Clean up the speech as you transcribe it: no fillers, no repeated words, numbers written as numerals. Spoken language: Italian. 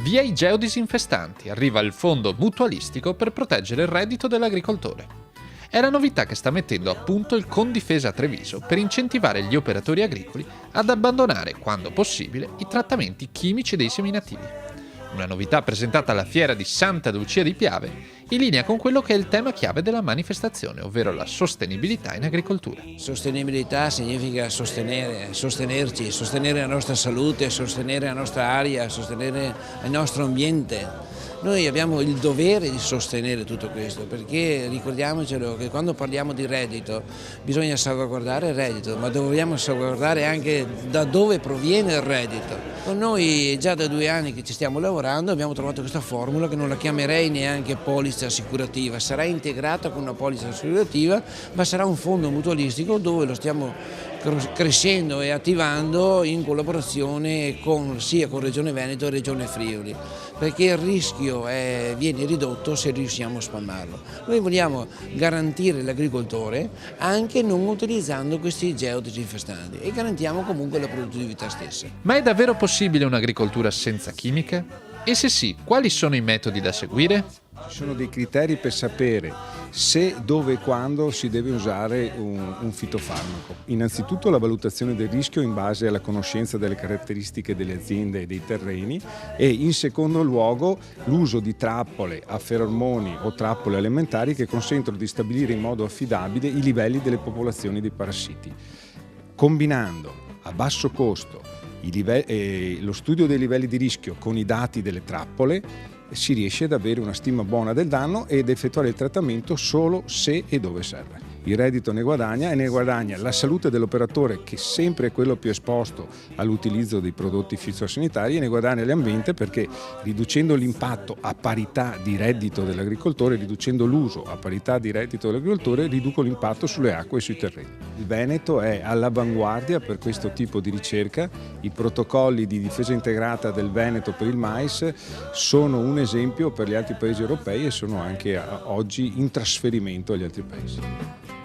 Via i geodisinfestanti, arriva il fondo mutualistico per proteggere il reddito dell'agricoltore. È la novità che sta mettendo a punto il Condifesa Treviso per incentivare gli operatori agricoli ad abbandonare, quando possibile, i trattamenti chimici dei seminativi. Una novità presentata alla fiera di Santa Lucia di Piave, in linea con quello che è il tema chiave della manifestazione, ovvero la sostenibilità in agricoltura. Sostenibilità significa sostenerci, sostenere la nostra salute, sostenere la nostra aria, sostenere il nostro ambiente. Noi abbiamo il dovere di sostenere tutto questo, perché ricordiamocelo che quando parliamo di reddito bisogna salvaguardare il reddito, ma dobbiamo salvaguardare anche da dove proviene il reddito. Con noi già da 2 anni che ci stiamo lavorando abbiamo trovato questa formula che non la chiamerei neanche polizza assicurativa, sarà integrata con una polizza assicurativa, ma sarà un fondo mutualistico dove lo stiamo crescendo e attivando in collaborazione sia con Regione Veneto e Regione Friuli, perché il rischio viene ridotto se riusciamo a spalmarlo. Noi vogliamo garantire l'agricoltore anche non utilizzando questi geodisinfestanti e garantiamo comunque la produttività stessa. Ma è davvero possibile un'agricoltura senza chimiche? E se sì, quali sono i metodi da seguire? Ci sono dei criteri per sapere se, dove e quando si deve usare un fitofarmaco. Innanzitutto la valutazione del rischio in base alla conoscenza delle caratteristiche delle aziende e dei terreni e in secondo luogo l'uso di trappole a feromoni o trappole alimentari che consentono di stabilire in modo affidabile i livelli delle popolazioni dei parassiti. Combinando a basso costo lo studio dei livelli di rischio con i dati delle trappole si riesce ad avere una stima buona del danno ed effettuare il trattamento solo se e dove serve. Il reddito ne guadagna e ne guadagna la salute dell'operatore, che sempre è quello più esposto all'utilizzo dei prodotti fitosanitari, e ne guadagna l'ambiente, perché riducendo l'impatto a parità di reddito dell'agricoltore, riducendo l'uso a parità di reddito dell'agricoltore, riduco l'impatto sulle acque e sui terreni. Il Veneto è all'avanguardia per questo tipo di ricerca. I protocolli di difesa integrata del Veneto per il mais sono un esempio per gli altri paesi europei e sono anche oggi in trasferimento agli altri paesi.